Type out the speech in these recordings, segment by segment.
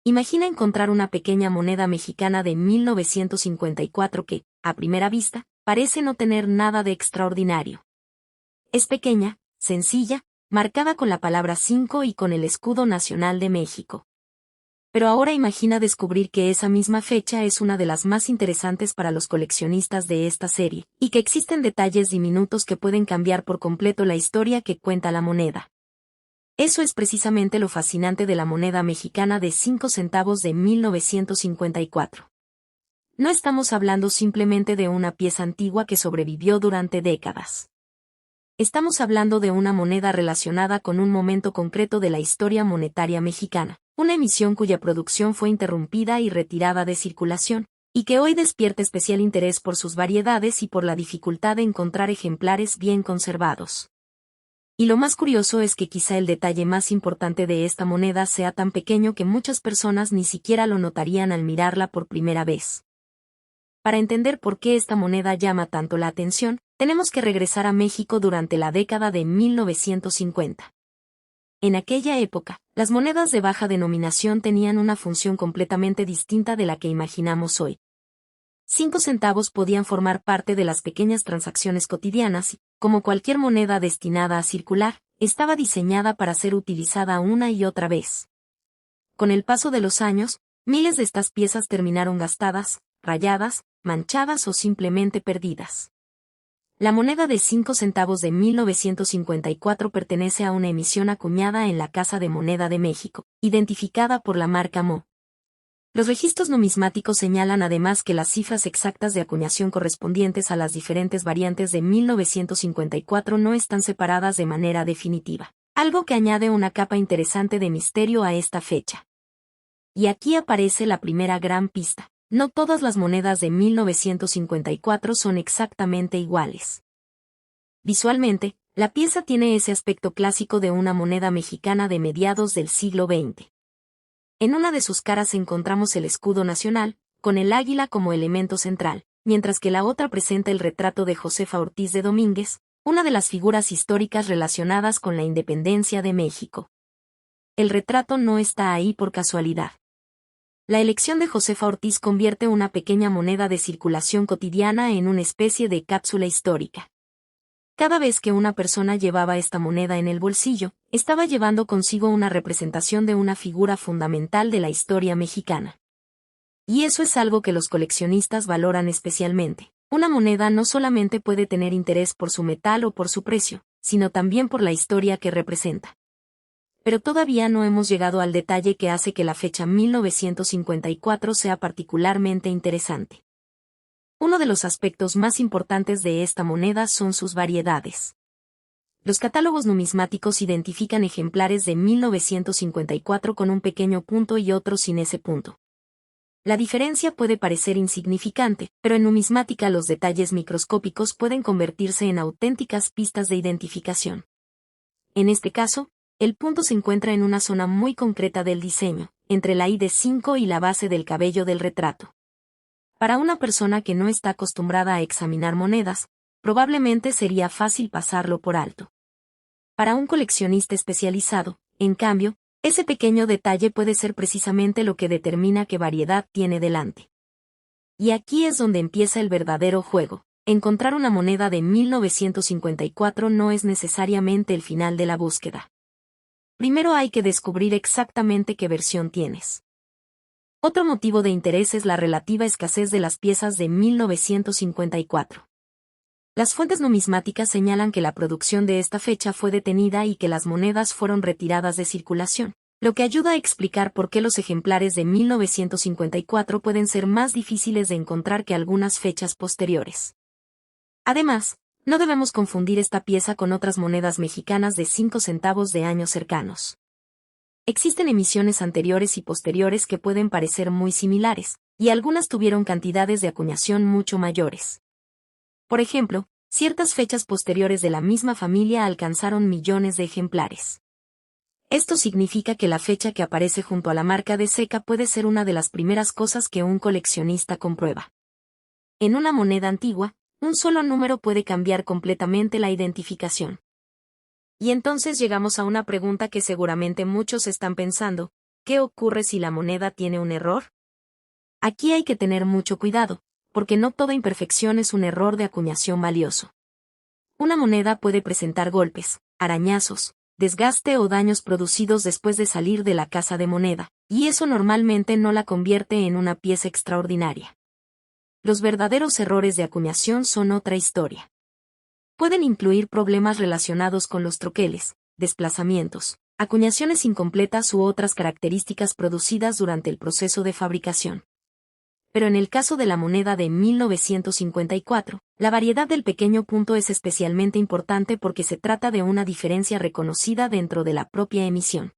Imagina encontrar una pequeña moneda mexicana de 1954 que, a primera vista, parece no tener nada de extraordinario. Es pequeña, sencilla, marcada con la palabra 5 y con el escudo nacional de México. Pero ahora imagina descubrir que esa misma fecha es una de las más interesantes para los coleccionistas de esta serie, y que existen detalles diminutos que pueden cambiar por completo la historia que cuenta la moneda. Eso es precisamente lo fascinante de la moneda mexicana de 5 centavos de 1954. No estamos hablando simplemente de una pieza antigua que sobrevivió durante décadas. Estamos hablando de una moneda relacionada con un momento concreto de la historia monetaria mexicana, una emisión cuya producción fue interrumpida y retirada de circulación, y que hoy despierta especial interés por sus variedades y por la dificultad de encontrar ejemplares bien conservados. Y lo más curioso es que quizá el detalle más importante de esta moneda sea tan pequeño que muchas personas ni siquiera lo notarían al mirarla por primera vez. Para entender por qué esta moneda llama tanto la atención, tenemos que regresar a México durante la década de 1950. En aquella época, las monedas de baja denominación tenían una función completamente distinta de la que imaginamos hoy. 5 centavos podían formar parte de las pequeñas transacciones cotidianas y, como cualquier moneda destinada a circular, estaba diseñada para ser utilizada una y otra vez. Con el paso de los años, miles de estas piezas terminaron gastadas, rayadas, manchadas o simplemente perdidas. La moneda de 5 centavos de 1954 pertenece a una emisión acuñada en la Casa de Moneda de México, identificada por la marca Mo. Los registros numismáticos señalan además que las cifras exactas de acuñación correspondientes a las diferentes variantes de 1954 no están separadas de manera definitiva, algo que añade una capa interesante de misterio a esta fecha. Y aquí aparece la primera gran pista. No todas las monedas de 1954 son exactamente iguales. Visualmente, la pieza tiene ese aspecto clásico de una moneda mexicana de mediados del siglo XX. En una de sus caras encontramos el escudo nacional, con el águila como elemento central, mientras que la otra presenta el retrato de Josefa Ortiz de Domínguez, una de las figuras históricas relacionadas con la independencia de México. El retrato no está ahí por casualidad. La elección de Josefa Ortiz convierte una pequeña moneda de circulación cotidiana en una especie de cápsula histórica. Cada vez que una persona llevaba esta moneda en el bolsillo, estaba llevando consigo una representación de una figura fundamental de la historia mexicana. Y eso es algo que los coleccionistas valoran especialmente. Una moneda no solamente puede tener interés por su metal o por su precio, sino también por la historia que representa. Pero todavía no hemos llegado al detalle que hace que la fecha 1954 sea particularmente interesante. Uno de los aspectos más importantes de esta moneda son sus variedades. Los catálogos numismáticos identifican ejemplares de 1954 con un pequeño punto y otros sin ese punto. La diferencia puede parecer insignificante, pero en numismática los detalles microscópicos pueden convertirse en auténticas pistas de identificación. En este caso, el punto se encuentra en una zona muy concreta del diseño, entre la I de 5 y la base del cabello del retrato. Para una persona que no está acostumbrada a examinar monedas, probablemente sería fácil pasarlo por alto. Para un coleccionista especializado, en cambio, ese pequeño detalle puede ser precisamente lo que determina qué variedad tiene delante. Y aquí es donde empieza el verdadero juego. Encontrar una moneda de 1954 no es necesariamente el final de la búsqueda. Primero hay que descubrir exactamente qué versión tienes. Otro motivo de interés es la relativa escasez de las piezas de 1954. Las fuentes numismáticas señalan que la producción de esta fecha fue detenida y que las monedas fueron retiradas de circulación, lo que ayuda a explicar por qué los ejemplares de 1954 pueden ser más difíciles de encontrar que algunas fechas posteriores. Además, no debemos confundir esta pieza con otras monedas mexicanas de 5 centavos de años cercanos. Existen emisiones anteriores y posteriores que pueden parecer muy similares, y algunas tuvieron cantidades de acuñación mucho mayores. Por ejemplo, ciertas fechas posteriores de la misma familia alcanzaron millones de ejemplares. Esto significa que la fecha que aparece junto a la marca de seca puede ser una de las primeras cosas que un coleccionista comprueba. En una moneda antigua, un solo número puede cambiar completamente la identificación. Y entonces llegamos a una pregunta que seguramente muchos están pensando: ¿qué ocurre si la moneda tiene un error? Aquí hay que tener mucho cuidado, porque no toda imperfección es un error de acuñación valioso. Una moneda puede presentar golpes, arañazos, desgaste o daños producidos después de salir de la casa de moneda, y eso normalmente no la convierte en una pieza extraordinaria. Los verdaderos errores de acuñación son otra historia. Pueden incluir problemas relacionados con los troqueles, desplazamientos, acuñaciones incompletas u otras características producidas durante el proceso de fabricación. Pero en el caso de la moneda de 1954, la variedad del pequeño punto es especialmente importante porque se trata de una diferencia reconocida dentro de la propia emisión.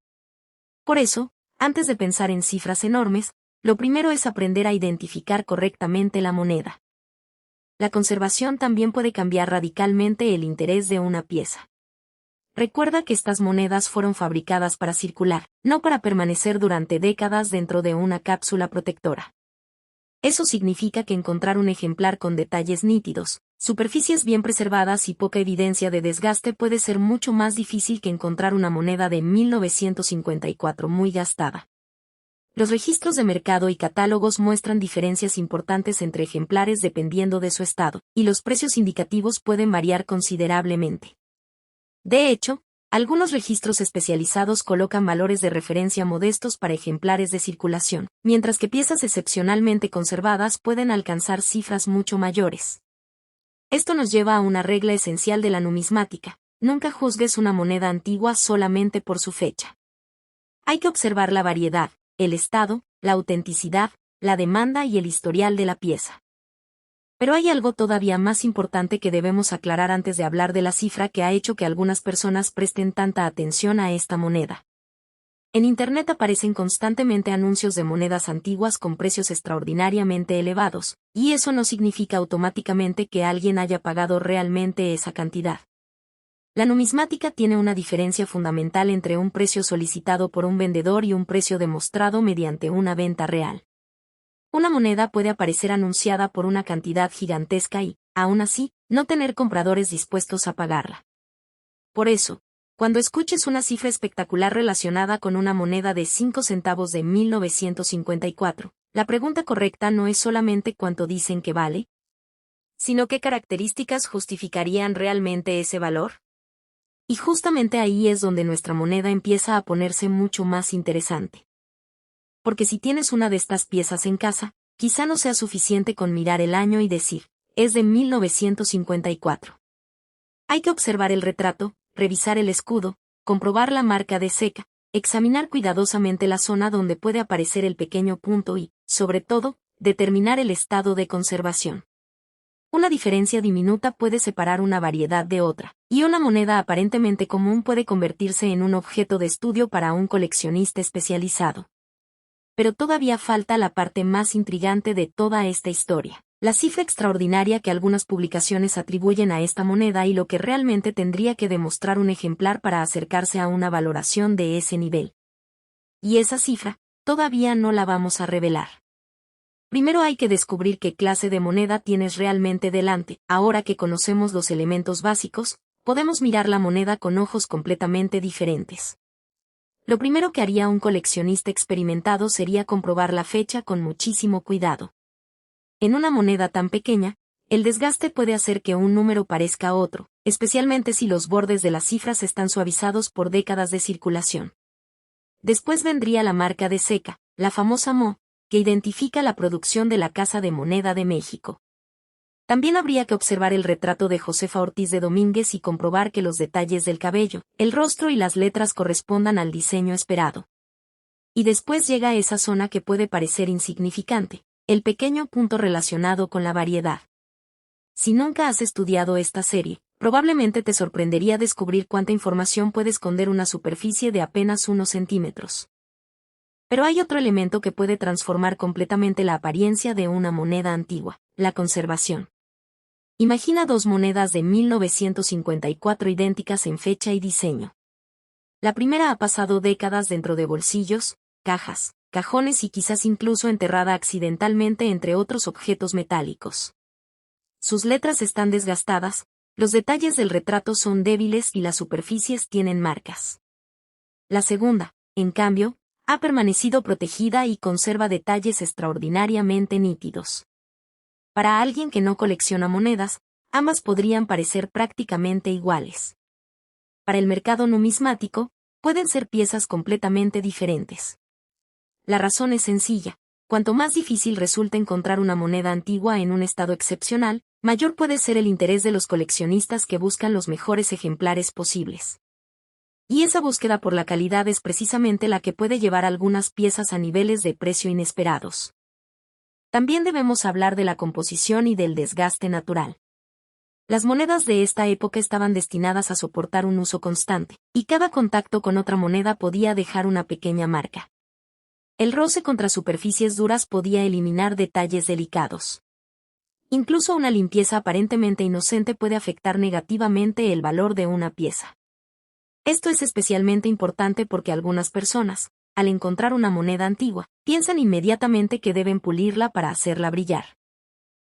Por eso, antes de pensar en cifras enormes, lo primero es aprender a identificar correctamente la moneda. La conservación también puede cambiar radicalmente el interés de una pieza. Recuerda que estas monedas fueron fabricadas para circular, no para permanecer durante décadas dentro de una cápsula protectora. Eso significa que encontrar un ejemplar con detalles nítidos, superficies bien preservadas y poca evidencia de desgaste puede ser mucho más difícil que encontrar una moneda de 1954 muy gastada. Los registros de mercado y catálogos muestran diferencias importantes entre ejemplares dependiendo de su estado, y los precios indicativos pueden variar considerablemente. De hecho, algunos registros especializados colocan valores de referencia modestos para ejemplares de circulación, mientras que piezas excepcionalmente conservadas pueden alcanzar cifras mucho mayores. Esto nos lleva a una regla esencial de la numismática: nunca juzgues una moneda antigua solamente por su fecha. Hay que observar la variedad, el estado, la autenticidad, la demanda y el historial de la pieza. Pero hay algo todavía más importante que debemos aclarar antes de hablar de la cifra que ha hecho que algunas personas presten tanta atención a esta moneda. En Internet aparecen constantemente anuncios de monedas antiguas con precios extraordinariamente elevados, y eso no significa automáticamente que alguien haya pagado realmente esa cantidad. La numismática tiene una diferencia fundamental entre un precio solicitado por un vendedor y un precio demostrado mediante una venta real. Una moneda puede aparecer anunciada por una cantidad gigantesca y, aún así, no tener compradores dispuestos a pagarla. Por eso, cuando escuches una cifra espectacular relacionada con una moneda de 5 centavos de 1954, la pregunta correcta no es solamente cuánto dicen que vale, sino qué características justificarían realmente ese valor. Y justamente ahí es donde nuestra moneda empieza a ponerse mucho más interesante. Porque si tienes una de estas piezas en casa, quizá no sea suficiente con mirar el año y decir, es de 1954. Hay que observar el retrato, revisar el escudo, comprobar la marca de seca, examinar cuidadosamente la zona donde puede aparecer el pequeño punto y, sobre todo, determinar el estado de conservación. Una diferencia diminuta puede separar una variedad de otra, y una moneda aparentemente común puede convertirse en un objeto de estudio para un coleccionista especializado. Pero todavía falta la parte más intrigante de toda esta historia: la cifra extraordinaria que algunas publicaciones atribuyen a esta moneda y lo que realmente tendría que demostrar un ejemplar para acercarse a una valoración de ese nivel. Y esa cifra, todavía no la vamos a revelar. Primero hay que descubrir qué clase de moneda tienes realmente delante. Ahora que conocemos los elementos básicos, podemos mirar la moneda con ojos completamente diferentes. Lo primero que haría un coleccionista experimentado sería comprobar la fecha con muchísimo cuidado. En una moneda tan pequeña, el desgaste puede hacer que un número parezca otro, especialmente si los bordes de las cifras están suavizados por décadas de circulación. Después vendría la marca de seca, la famosa MO, que identifica la producción de la Casa de Moneda de México. También habría que observar el retrato de Josefa Ortiz de Domínguez y comprobar que los detalles del cabello, el rostro y las letras correspondan al diseño esperado. Y después llega esa zona que puede parecer insignificante, el pequeño punto relacionado con la variedad. Si nunca has estudiado esta serie, probablemente te sorprendería descubrir cuánta información puede esconder una superficie de apenas unos centímetros. Pero hay otro elemento que puede transformar completamente la apariencia de una moneda antigua: la conservación. Imagina dos monedas de 1954 idénticas en fecha y diseño. La primera ha pasado décadas dentro de bolsillos, cajas, cajones y quizás incluso enterrada accidentalmente entre otros objetos metálicos. Sus letras están desgastadas, los detalles del retrato son débiles y las superficies tienen marcas. La segunda, en cambio, ha permanecido protegida y conserva detalles extraordinariamente nítidos. Para alguien que no colecciona monedas, ambas podrían parecer prácticamente iguales. Para el mercado numismático, pueden ser piezas completamente diferentes. La razón es sencilla: cuanto más difícil resulta encontrar una moneda antigua en un estado excepcional, mayor puede ser el interés de los coleccionistas que buscan los mejores ejemplares posibles. Y esa búsqueda por la calidad es precisamente la que puede llevar algunas piezas a niveles de precio inesperados. También debemos hablar de la composición y del desgaste natural. Las monedas de esta época estaban destinadas a soportar un uso constante, y cada contacto con otra moneda podía dejar una pequeña marca. El roce contra superficies duras podía eliminar detalles delicados. Incluso una limpieza aparentemente inocente puede afectar negativamente el valor de una pieza. Esto es especialmente importante porque algunas personas, al encontrar una moneda antigua, piensan inmediatamente que deben pulirla para hacerla brillar.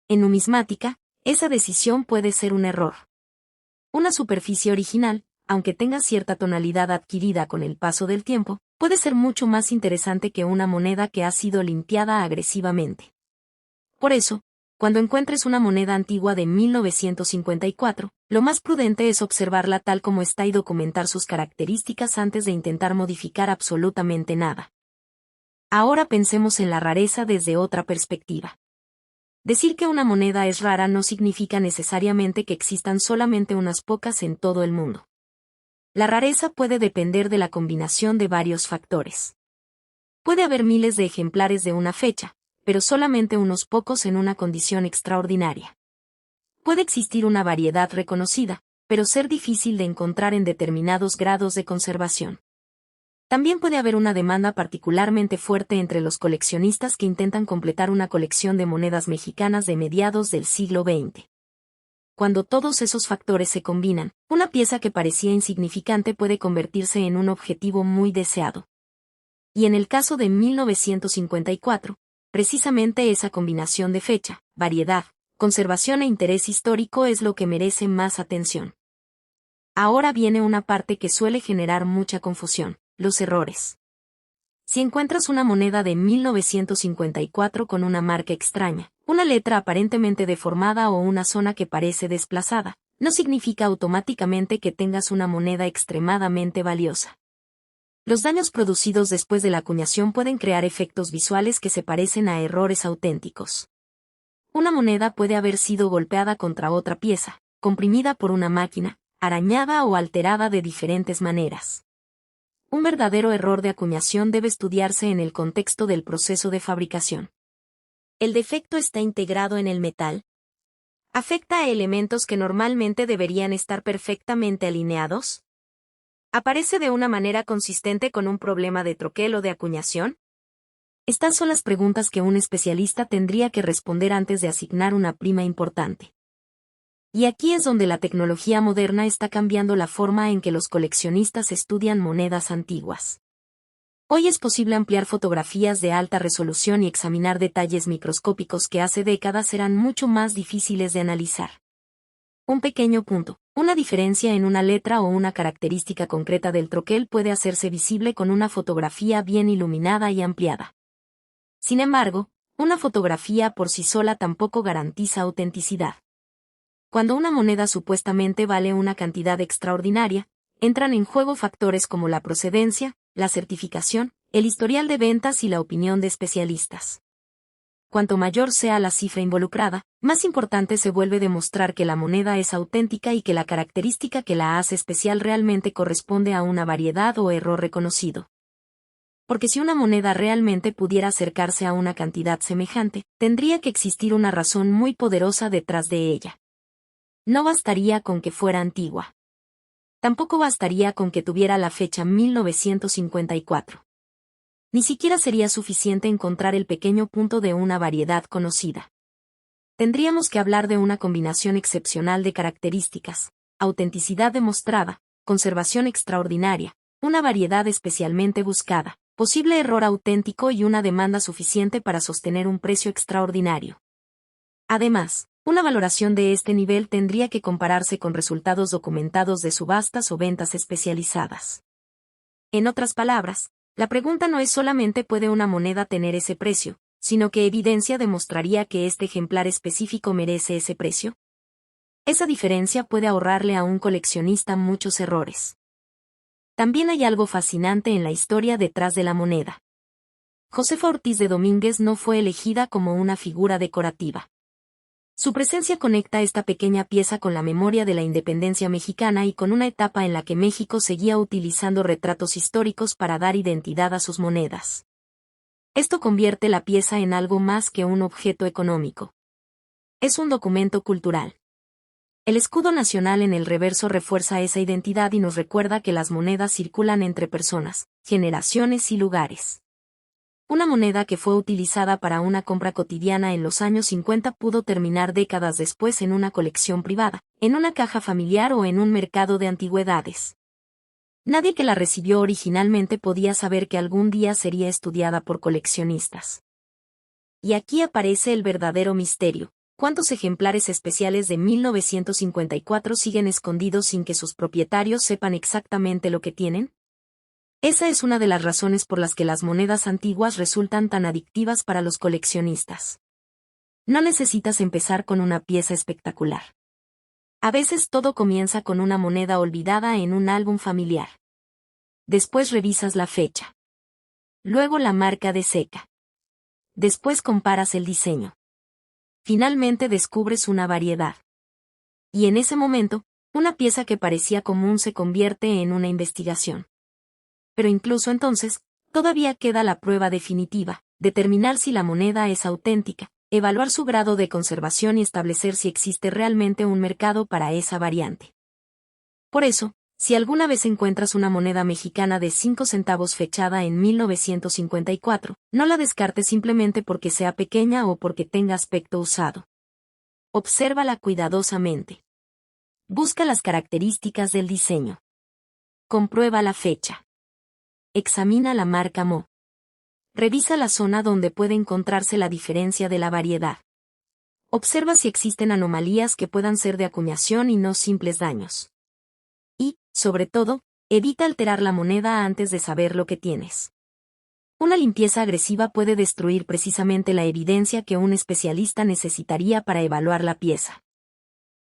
En numismática, esa decisión puede ser un error. Una superficie original, aunque tenga cierta tonalidad adquirida con el paso del tiempo, puede ser mucho más interesante que una moneda que ha sido limpiada agresivamente. Por eso, cuando encuentres una moneda antigua de 1954, lo más prudente es observarla tal como está y documentar sus características antes de intentar modificar absolutamente nada. Ahora pensemos en la rareza desde otra perspectiva. Decir que una moneda es rara no significa necesariamente que existan solamente unas pocas en todo el mundo. La rareza puede depender de la combinación de varios factores. Puede haber miles de ejemplares de una fecha, pero solamente unos pocos en una condición extraordinaria. Puede existir una variedad reconocida, pero ser difícil de encontrar en determinados grados de conservación. También puede haber una demanda particularmente fuerte entre los coleccionistas que intentan completar una colección de monedas mexicanas de mediados del siglo XX. Cuando todos esos factores se combinan, una pieza que parecía insignificante puede convertirse en un objetivo muy deseado. Y en el caso de 1954, precisamente esa combinación de fecha, variedad, conservación e interés histórico es lo que merece más atención. Ahora viene una parte que suele generar mucha confusión: los errores. Si encuentras una moneda de 1954 con una marca extraña, una letra aparentemente deformada o una zona que parece desplazada, no significa automáticamente que tengas una moneda extremadamente valiosa. Los daños producidos después de la acuñación pueden crear efectos visuales que se parecen a errores auténticos. Una moneda puede haber sido golpeada contra otra pieza, comprimida por una máquina, arañada o alterada de diferentes maneras. Un verdadero error de acuñación debe estudiarse en el contexto del proceso de fabricación. ¿El defecto está integrado en el metal? ¿Afecta a elementos que normalmente deberían estar perfectamente alineados? ¿Aparece de una manera consistente con un problema de troquel o de acuñación? Estas son las preguntas que un especialista tendría que responder antes de asignar una prima importante. Y aquí es donde la tecnología moderna está cambiando la forma en que los coleccionistas estudian monedas antiguas. Hoy es posible ampliar fotografías de alta resolución y examinar detalles microscópicos que hace décadas eran mucho más difíciles de analizar. Un pequeño punto, una diferencia en una letra o una característica concreta del troquel puede hacerse visible con una fotografía bien iluminada y ampliada. Sin embargo, una fotografía por sí sola tampoco garantiza autenticidad. Cuando una moneda supuestamente vale una cantidad extraordinaria, entran en juego factores como la procedencia, la certificación, el historial de ventas y la opinión de especialistas. Cuanto mayor sea la cifra involucrada, más importante se vuelve demostrar que la moneda es auténtica y que la característica que la hace especial realmente corresponde a una variedad o error reconocido. Porque si una moneda realmente pudiera acercarse a una cantidad semejante, tendría que existir una razón muy poderosa detrás de ella. No bastaría con que fuera antigua. Tampoco bastaría con que tuviera la fecha 1954. Ni siquiera sería suficiente encontrar el pequeño punto de una variedad conocida. Tendríamos que hablar de una combinación excepcional de características: autenticidad demostrada, conservación extraordinaria, una variedad especialmente buscada, posible error auténtico y una demanda suficiente para sostener un precio extraordinario. Además, una valoración de este nivel tendría que compararse con resultados documentados de subastas o ventas especializadas. En otras palabras, La pregunta no es solamente ¿puede una moneda tener ese precio?, sino ¿qué evidencia demostraría que este ejemplar específico merece ese precio? Esa diferencia puede ahorrarle a un coleccionista muchos errores. También hay algo fascinante en la historia detrás de la moneda. Josefa Ortiz de Domínguez no fue elegida como una figura decorativa. Su presencia conecta esta pequeña pieza con la memoria de la independencia mexicana y con una etapa en la que México seguía utilizando retratos históricos para dar identidad a sus monedas. Esto convierte la pieza en algo más que un objeto económico. Es un documento cultural. El escudo nacional en el reverso refuerza esa identidad y nos recuerda que las monedas circulan entre personas, generaciones y lugares. Una moneda que fue utilizada para una compra cotidiana en los años 50 pudo terminar décadas después en una colección privada, en una caja familiar o en un mercado de antigüedades. Nadie que la recibió originalmente podía saber que algún día sería estudiada por coleccionistas. Y aquí aparece el verdadero misterio. ¿Cuántos ejemplares especiales de 1954 siguen escondidos sin que sus propietarios sepan exactamente lo que tienen? Esa es una de las razones por las que las monedas antiguas resultan tan adictivas para los coleccionistas. No necesitas empezar con una pieza espectacular. A veces todo comienza con una moneda olvidada en un álbum familiar. Después revisas la fecha. Luego la marca de seca. Después comparas el diseño. Finalmente descubres una variedad. Y en ese momento, una pieza que parecía común se convierte en una investigación. Pero incluso entonces, todavía queda la prueba definitiva, determinar si la moneda es auténtica, evaluar su grado de conservación y establecer si existe realmente un mercado para esa variante. Por eso, si alguna vez encuentras una moneda mexicana de 5 centavos fechada en 1954, no la descartes simplemente porque sea pequeña o porque tenga aspecto usado. Obsérvala cuidadosamente. Busca las características del diseño. Comprueba la fecha. Examina la marca Mo. Revisa la zona donde puede encontrarse la diferencia de la variedad. Observa si existen anomalías que puedan ser de acuñación y no simples daños. Y, sobre todo, evita alterar la moneda antes de saber lo que tienes. Una limpieza agresiva puede destruir precisamente la evidencia que un especialista necesitaría para evaluar la pieza.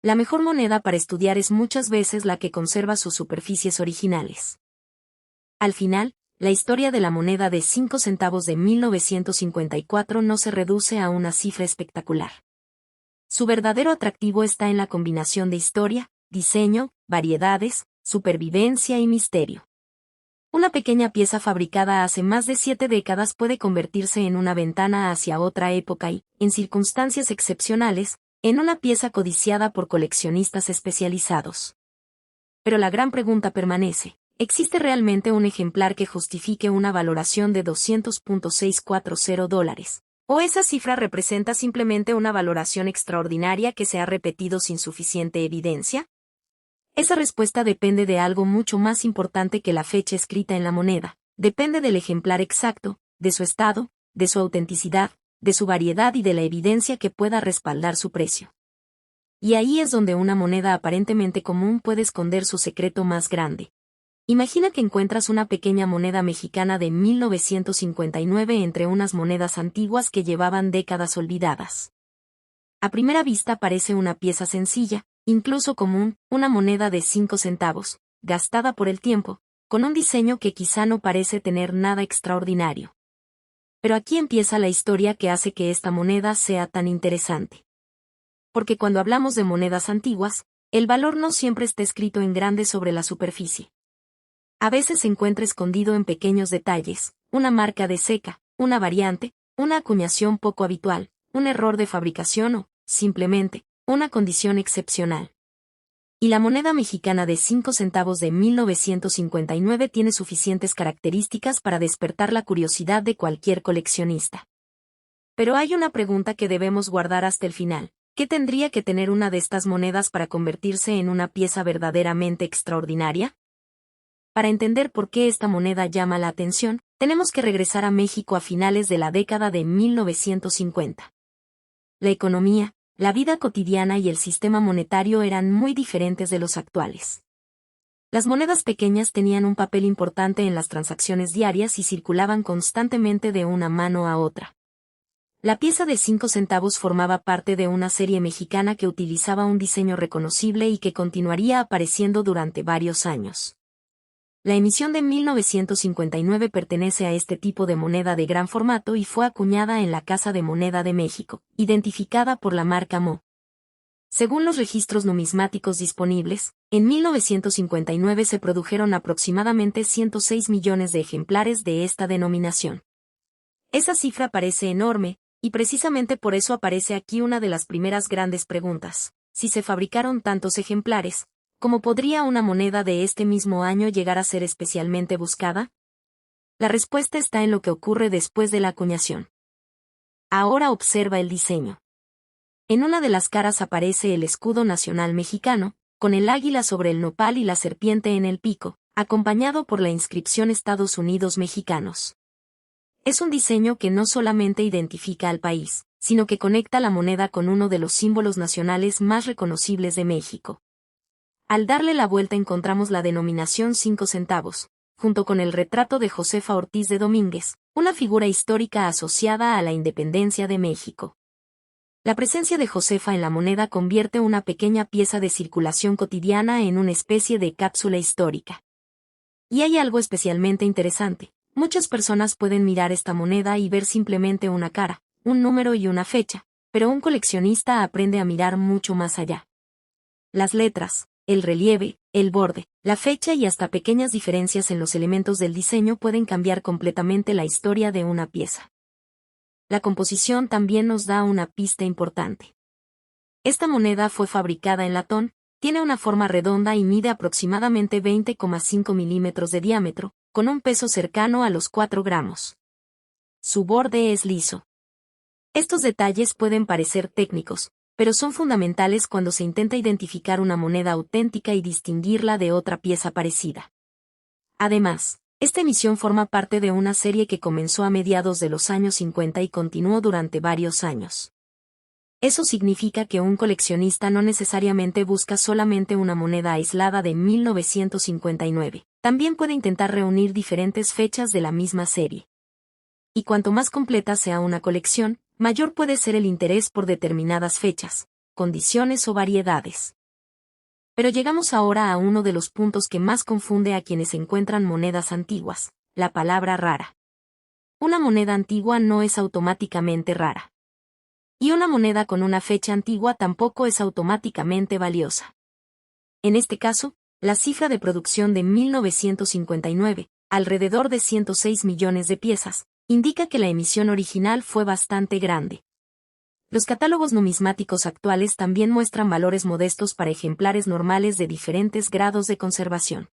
La mejor moneda para estudiar es muchas veces la que conserva sus superficies originales. Al final, la historia de la moneda de 5 centavos de 1954 no se reduce a una cifra espectacular. Su verdadero atractivo está en la combinación de historia, diseño, variedades, supervivencia y misterio. Una pequeña pieza fabricada hace más de 7 décadas puede convertirse en una ventana hacia otra época y, en circunstancias excepcionales, en una pieza codiciada por coleccionistas especializados. Pero la gran pregunta permanece. ¿Existe realmente un ejemplar que justifique una valoración de $200.640? ¿O esa cifra representa simplemente una valoración extraordinaria que se ha repetido sin suficiente evidencia? Esa respuesta depende de algo mucho más importante que la fecha escrita en la moneda. Depende del ejemplar exacto, de su estado, de su autenticidad, de su variedad y de la evidencia que pueda respaldar su precio. Y ahí es donde una moneda aparentemente común puede esconder su secreto más grande. Imagina que encuentras una pequeña moneda mexicana de 1959 entre unas monedas antiguas que llevaban décadas olvidadas. A primera vista parece una pieza sencilla, incluso común, una moneda de 5 centavos, gastada por el tiempo, con un diseño que quizá no parece tener nada extraordinario. Pero aquí empieza la historia que hace que esta moneda sea tan interesante. Porque cuando hablamos de monedas antiguas, el valor no siempre está escrito en grande sobre la superficie. A veces se encuentra escondido en pequeños detalles, una marca de seca, una variante, una acuñación poco habitual, un error de fabricación o, simplemente, una condición excepcional. Y la moneda mexicana de 5 centavos de 1959 tiene suficientes características para despertar la curiosidad de cualquier coleccionista. Pero hay una pregunta que debemos guardar hasta el final. ¿Qué tendría que tener una de estas monedas para convertirse en una pieza verdaderamente extraordinaria? Para entender por qué esta moneda llama la atención, tenemos que regresar a México a finales de la década de 1950. La economía, la vida cotidiana y el sistema monetario eran muy diferentes de los actuales. Las monedas pequeñas tenían un papel importante en las transacciones diarias y circulaban constantemente de una mano a otra. La pieza de 5 centavos formaba parte de una serie mexicana que utilizaba un diseño reconocible y que continuaría apareciendo durante varios años. La emisión de 1959 pertenece a este tipo de moneda de gran formato y fue acuñada en la Casa de Moneda de México, identificada por la marca Mo. Según los registros numismáticos disponibles, en 1959 se produjeron aproximadamente 106 millones de ejemplares de esta denominación. Esa cifra parece enorme, y precisamente por eso aparece aquí una de las primeras grandes preguntas: si se fabricaron tantos ejemplares, ¿cómo podría una moneda de este mismo año llegar a ser especialmente buscada? La respuesta está en lo que ocurre después de la acuñación. Ahora observa el diseño. En una de las caras aparece el escudo nacional mexicano, con el águila sobre el nopal y la serpiente en el pico, acompañado por la inscripción Estados Unidos Mexicanos. Es un diseño que no solamente identifica al país, sino que conecta la moneda con uno de los símbolos nacionales más reconocibles de México. Al darle la vuelta encontramos la denominación 5 centavos, junto con el retrato de Josefa Ortiz de Domínguez, una figura histórica asociada a la independencia de México. La presencia de Josefa en la moneda convierte una pequeña pieza de circulación cotidiana en una especie de cápsula histórica. Y hay algo especialmente interesante. Muchas personas pueden mirar esta moneda y ver simplemente una cara, un número y una fecha, pero un coleccionista aprende a mirar mucho más allá. Las letras, el relieve, el borde, la fecha y hasta pequeñas diferencias en los elementos del diseño pueden cambiar completamente la historia de una pieza. La composición también nos da una pista importante. Esta moneda fue fabricada en latón, tiene una forma redonda y mide aproximadamente 20,5 milímetros de diámetro, con un peso cercano a los 4 gramos. Su borde es liso. Estos detalles pueden parecer técnicos, pero son fundamentales cuando se intenta identificar una moneda auténtica y distinguirla de otra pieza parecida. Además, esta emisión forma parte de una serie que comenzó a mediados de los años 50 y continuó durante varios años. Eso significa que un coleccionista no necesariamente busca solamente una moneda aislada de 1959, también puede intentar reunir diferentes fechas de la misma serie. Y cuanto más completa sea una colección, mayor puede ser el interés por determinadas fechas, condiciones o variedades. Pero llegamos ahora a uno de los puntos que más confunde a quienes encuentran monedas antiguas: la palabra rara. Una moneda antigua no es automáticamente rara. Y una moneda con una fecha antigua tampoco es automáticamente valiosa. En este caso, la cifra de producción de 1959, alrededor de 106 millones de piezas, indica que la emisión original fue bastante grande. Los catálogos numismáticos actuales también muestran valores modestos para ejemplares normales de diferentes grados de conservación.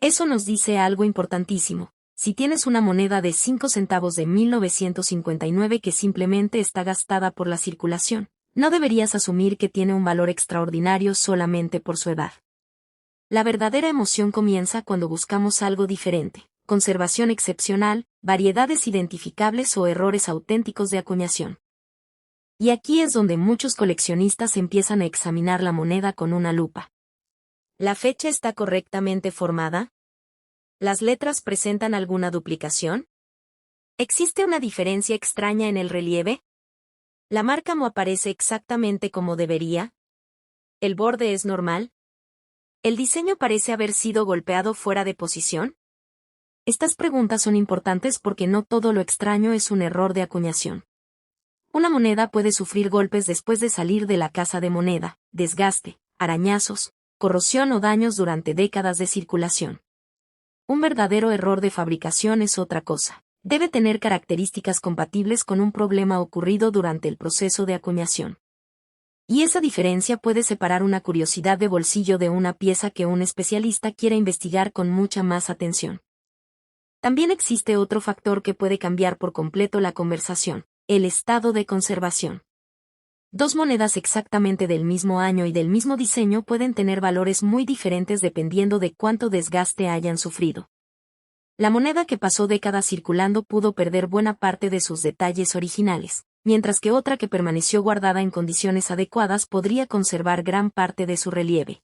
Eso nos dice algo importantísimo. Si tienes una moneda de 5 centavos de 1959 que simplemente está gastada por la circulación, no deberías asumir que tiene un valor extraordinario solamente por su edad. La verdadera emoción comienza cuando buscamos algo diferente: conservación excepcional, variedades identificables o errores auténticos de acuñación. Y aquí es donde muchos coleccionistas empiezan a examinar la moneda con una lupa. ¿La fecha está correctamente formada? ¿Las letras presentan alguna duplicación? ¿Existe una diferencia extraña en el relieve? ¿La marca no aparece exactamente como debería? ¿El borde es normal? ¿El diseño parece haber sido golpeado fuera de posición? Estas preguntas son importantes porque no todo lo extraño es un error de acuñación. Una moneda puede sufrir golpes después de salir de la casa de moneda, desgaste, arañazos, corrosión o daños durante décadas de circulación. Un verdadero error de fabricación es otra cosa. Debe tener características compatibles con un problema ocurrido durante el proceso de acuñación. Y esa diferencia puede separar una curiosidad de bolsillo de una pieza que un especialista quiera investigar con mucha más atención. También existe otro factor que puede cambiar por completo la conversación: el estado de conservación. Dos monedas exactamente del mismo año y del mismo diseño pueden tener valores muy diferentes dependiendo de cuánto desgaste hayan sufrido. La moneda que pasó décadas circulando pudo perder buena parte de sus detalles originales, mientras que otra que permaneció guardada en condiciones adecuadas podría conservar gran parte de su relieve.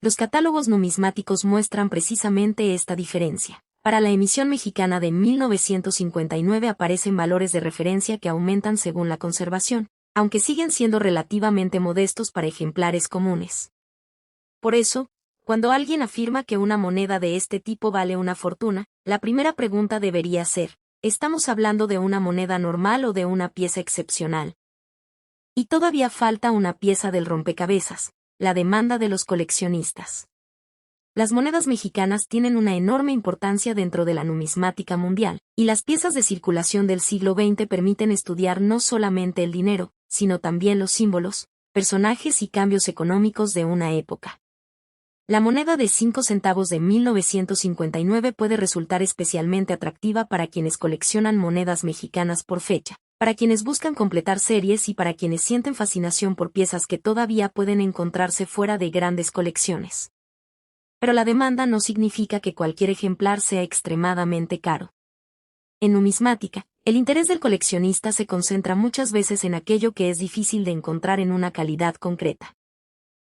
Los catálogos numismáticos muestran precisamente esta diferencia. Para la emisión mexicana de 1959 aparecen valores de referencia que aumentan según la conservación, aunque siguen siendo relativamente modestos para ejemplares comunes. Por eso, cuando alguien afirma que una moneda de este tipo vale una fortuna, la primera pregunta debería ser, ¿estamos hablando de una moneda normal o de una pieza excepcional? Y todavía falta una pieza del rompecabezas, la demanda de los coleccionistas. Las monedas mexicanas tienen una enorme importancia dentro de la numismática mundial, y las piezas de circulación del siglo XX permiten estudiar no solamente el dinero, sino también los símbolos, personajes y cambios económicos de una época. La moneda de 5 centavos de 1959 puede resultar especialmente atractiva para quienes coleccionan monedas mexicanas por fecha, para quienes buscan completar series y para quienes sienten fascinación por piezas que todavía pueden encontrarse fuera de grandes colecciones. Pero la demanda no significa que cualquier ejemplar sea extremadamente caro. En numismática, el interés del coleccionista se concentra muchas veces en aquello que es difícil de encontrar en una calidad concreta.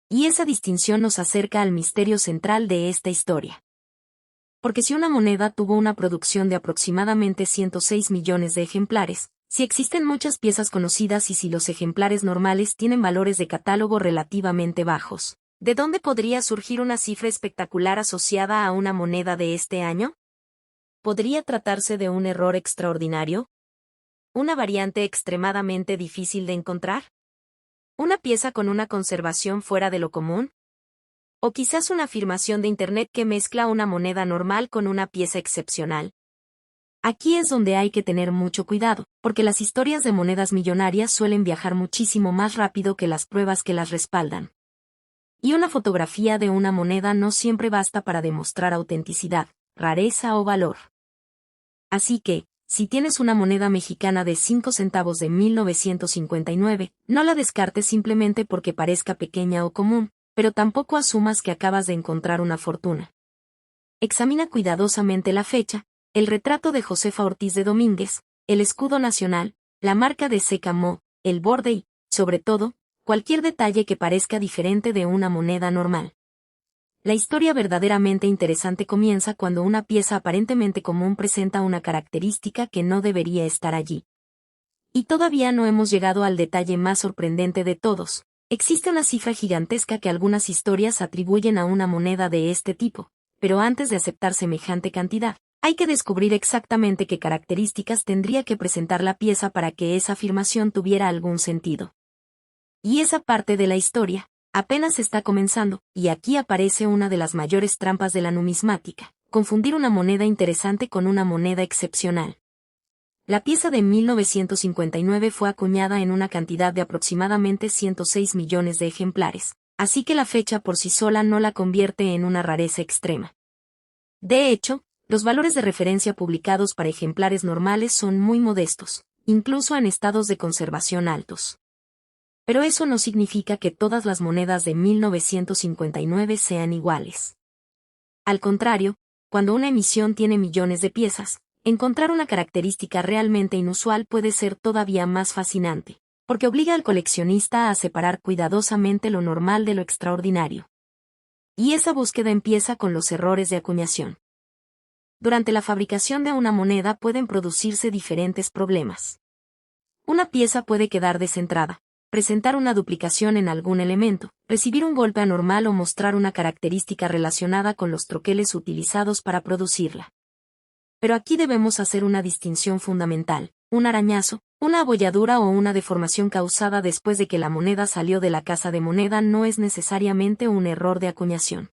Y esa distinción nos acerca al misterio central de esta historia. Porque si una moneda tuvo una producción de aproximadamente 106 millones de ejemplares, si existen muchas piezas conocidas y si los ejemplares normales tienen valores de catálogo relativamente bajos, ¿de dónde podría surgir una cifra espectacular asociada a una moneda de este año? ¿Podría tratarse de un error extraordinario? ¿Una variante extremadamente difícil de encontrar? ¿Una pieza con una conservación fuera de lo común? ¿O quizás una afirmación de Internet que mezcla una moneda normal con una pieza excepcional? Aquí es donde hay que tener mucho cuidado, porque las historias de monedas millonarias suelen viajar muchísimo más rápido que las pruebas que las respaldan. Y una fotografía de una moneda no siempre basta para demostrar autenticidad, rareza o valor. Así que, si tienes una moneda mexicana de 5 centavos de 1959, no la descartes simplemente porque parezca pequeña o común, pero tampoco asumas que acabas de encontrar una fortuna. Examina cuidadosamente la fecha, el retrato de Josefa Ortiz de Domínguez, el escudo nacional, la marca de Secamo, el borde y, sobre todo, cualquier detalle que parezca diferente de una moneda normal. La historia verdaderamente interesante comienza cuando una pieza aparentemente común presenta una característica que no debería estar allí. Y todavía no hemos llegado al detalle más sorprendente de todos. Existe una cifra gigantesca que algunas historias atribuyen a una moneda de este tipo, pero antes de aceptar semejante cantidad, hay que descubrir exactamente qué características tendría que presentar la pieza para que esa afirmación tuviera algún sentido. Y esa parte de la historia apenas está comenzando, y aquí aparece una de las mayores trampas de la numismática: confundir una moneda interesante con una moneda excepcional. La pieza de 1959 fue acuñada en una cantidad de aproximadamente 106 millones de ejemplares, así que la fecha por sí sola no la convierte en una rareza extrema. De hecho, los valores de referencia publicados para ejemplares normales son muy modestos, incluso en estados de conservación altos. Pero eso no significa que todas las monedas de 1959 sean iguales. Al contrario, cuando una emisión tiene millones de piezas, encontrar una característica realmente inusual puede ser todavía más fascinante, porque obliga al coleccionista a separar cuidadosamente lo normal de lo extraordinario. Y esa búsqueda empieza con los errores de acuñación. Durante la fabricación de una moneda pueden producirse diferentes problemas. Una pieza puede quedar descentrada, presentar una duplicación en algún elemento, recibir un golpe anormal o mostrar una característica relacionada con los troqueles utilizados para producirla. Pero aquí debemos hacer una distinción fundamental: un arañazo, una abolladura o una deformación causada después de que la moneda salió de la casa de moneda no es necesariamente un error de acuñación.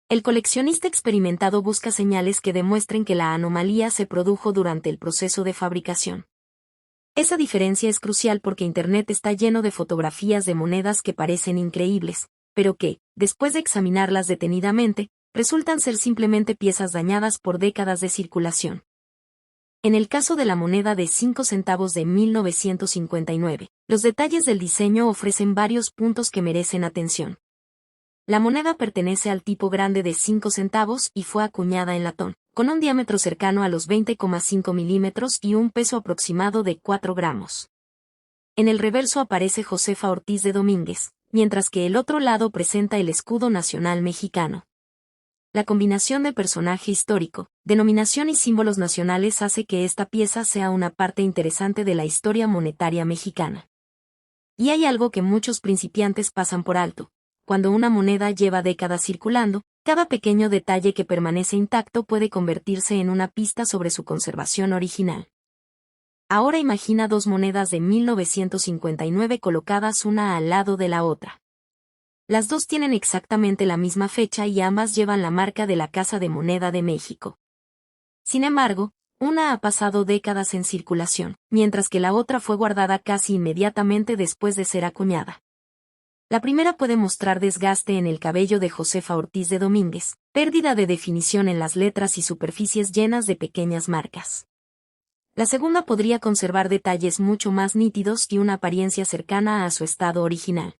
El coleccionista experimentado busca señales que demuestren que la anomalía se produjo durante el proceso de fabricación. Esa diferencia es crucial porque Internet está lleno de fotografías de monedas que parecen increíbles, pero que, después de examinarlas detenidamente, resultan ser simplemente piezas dañadas por décadas de circulación. En el caso de la moneda de 5 centavos de 1959, los detalles del diseño ofrecen varios puntos que merecen atención. La moneda pertenece al tipo grande de 5 centavos y fue acuñada en latón, con un diámetro cercano a los 20,5 milímetros y un peso aproximado de 4 gramos. En el reverso aparece Josefa Ortiz de Domínguez, mientras que el otro lado presenta el escudo nacional mexicano. La combinación de personaje histórico, denominación y símbolos nacionales hace que esta pieza sea una parte interesante de la historia monetaria mexicana. Y hay algo que muchos principiantes pasan por alto. Cuando una moneda lleva décadas circulando, cada pequeño detalle que permanece intacto puede convertirse en una pista sobre su conservación original. Ahora imagina dos monedas de 1959 colocadas una al lado de la otra. Las dos tienen exactamente la misma fecha y ambas llevan la marca de la Casa de Moneda de México. Sin embargo, una ha pasado décadas en circulación, mientras que la otra fue guardada casi inmediatamente después de ser acuñada. La primera puede mostrar desgaste en el cabello de Josefa Ortiz de Domínguez, pérdida de definición en las letras y superficies llenas de pequeñas marcas. La segunda podría conservar detalles mucho más nítidos y una apariencia cercana a su estado original.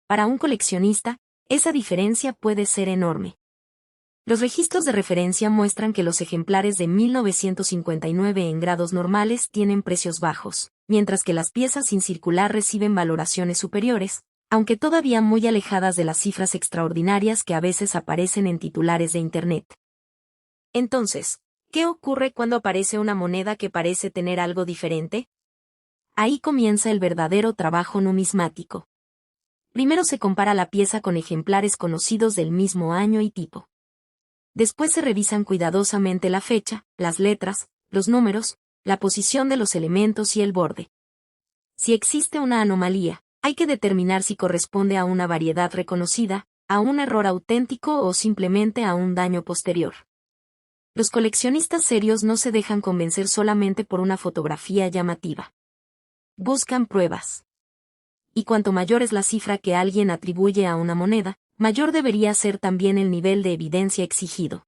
Para un coleccionista, esa diferencia puede ser enorme. Los registros de referencia muestran que los ejemplares de 1959 en grados normales tienen precios bajos, mientras que las piezas sin circular reciben valoraciones superiores, aunque todavía muy alejadas de las cifras extraordinarias que a veces aparecen en titulares de Internet. Entonces, ¿qué ocurre cuando aparece una moneda que parece tener algo diferente? Ahí comienza el verdadero trabajo numismático. Primero se compara la pieza con ejemplares conocidos del mismo año y tipo. Después se revisan cuidadosamente la fecha, las letras, los números, la posición de los elementos y el borde. Si existe una anomalía, hay que determinar si corresponde a una variedad reconocida, a un error auténtico o simplemente a un daño posterior. Los coleccionistas serios no se dejan convencer solamente por una fotografía llamativa. Buscan pruebas. Y cuanto mayor es la cifra que alguien atribuye a una moneda, mayor debería ser también el nivel de evidencia exigido.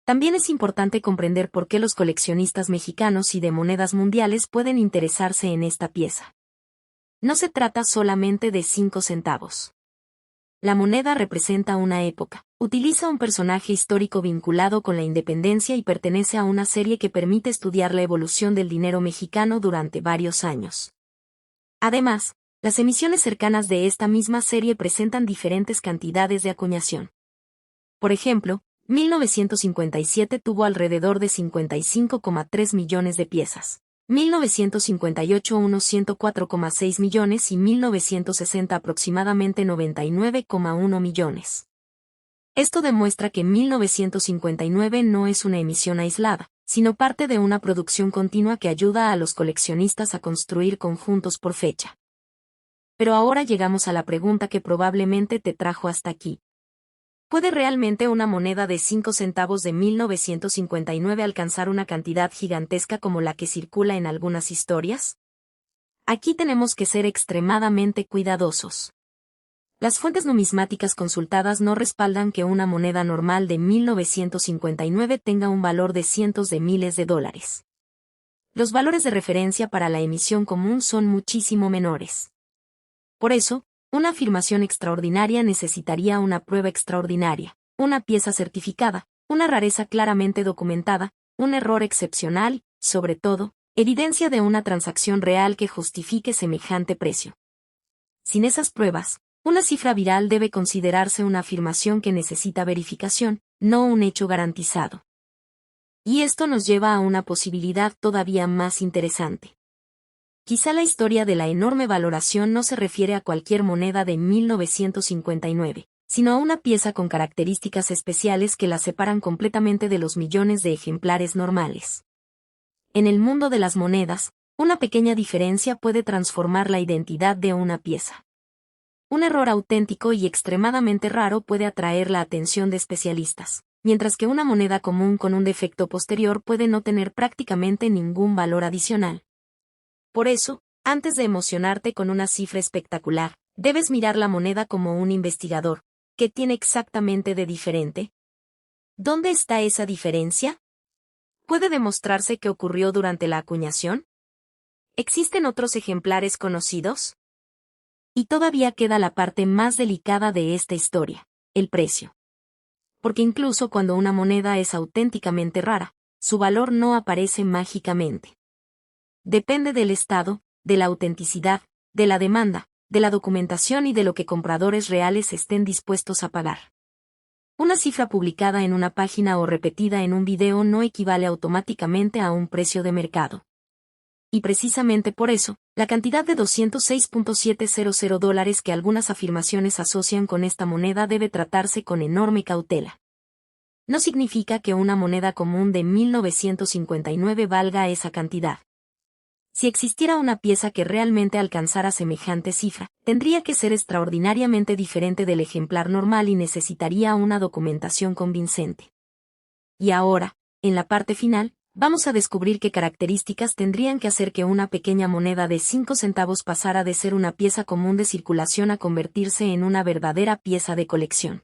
También es importante comprender por qué los coleccionistas mexicanos y de monedas mundiales pueden interesarse en esta pieza. No se trata solamente de 5 centavos. La moneda representa una época, utiliza un personaje histórico vinculado con la independencia y pertenece a una serie que permite estudiar la evolución del dinero mexicano durante varios años. Además, las emisiones cercanas de esta misma serie presentan diferentes cantidades de acuñación. Por ejemplo, 1957 tuvo alrededor de 55,3 millones de piezas, 1958 unos 104,6 millones y 1960 aproximadamente 99,1 millones. Esto demuestra que 1959 no es una emisión aislada, sino parte de una producción continua que ayuda a los coleccionistas a construir conjuntos por fecha. Pero ahora llegamos a la pregunta que probablemente te trajo hasta aquí. ¿Puede realmente una moneda de 5 centavos de 1959 alcanzar una cantidad gigantesca como la que circula en algunas historias? Aquí tenemos que ser extremadamente cuidadosos. Las fuentes numismáticas consultadas no respaldan que una moneda normal de 1959 tenga un valor de cientos de miles de dólares. Los valores de referencia para la emisión común son muchísimo menores. Por eso, una afirmación extraordinaria necesitaría una prueba extraordinaria, una pieza certificada, una rareza claramente documentada, un error excepcional, sobre todo, evidencia de una transacción real que justifique semejante precio. Sin esas pruebas, una cifra viral debe considerarse una afirmación que necesita verificación, no un hecho garantizado. Y esto nos lleva a una posibilidad todavía más interesante. Quizá la historia de la enorme valoración no se refiere a cualquier moneda de 1959, sino a una pieza con características especiales que la separan completamente de los millones de ejemplares normales. En el mundo de las monedas, una pequeña diferencia puede transformar la identidad de una pieza. Un error auténtico y extremadamente raro puede atraer la atención de especialistas, mientras que una moneda común con un defecto posterior puede no tener prácticamente ningún valor adicional. Por eso, antes de emocionarte con una cifra espectacular, debes mirar la moneda como un investigador. ¿Qué tiene exactamente de diferente? ¿Dónde está esa diferencia? ¿Puede demostrarse que ocurrió durante la acuñación? ¿Existen otros ejemplares conocidos? Y todavía queda la parte más delicada de esta historia, el precio. Porque incluso cuando una moneda es auténticamente rara, su valor no aparece mágicamente. Depende del estado, de la autenticidad, de la demanda, de la documentación y de lo que compradores reales estén dispuestos a pagar. Una cifra publicada en una página o repetida en un video no equivale automáticamente a un precio de mercado. Y precisamente por eso, la cantidad de $206.700 que algunas afirmaciones asocian con esta moneda debe tratarse con enorme cautela. No significa que una moneda común de 1959 valga esa cantidad. Si existiera una pieza que realmente alcanzara semejante cifra, tendría que ser extraordinariamente diferente del ejemplar normal y necesitaría una documentación convincente. Y ahora, en la parte final, vamos a descubrir qué características tendrían que hacer que una pequeña moneda de 5 centavos pasara de ser una pieza común de circulación a convertirse en una verdadera pieza de colección.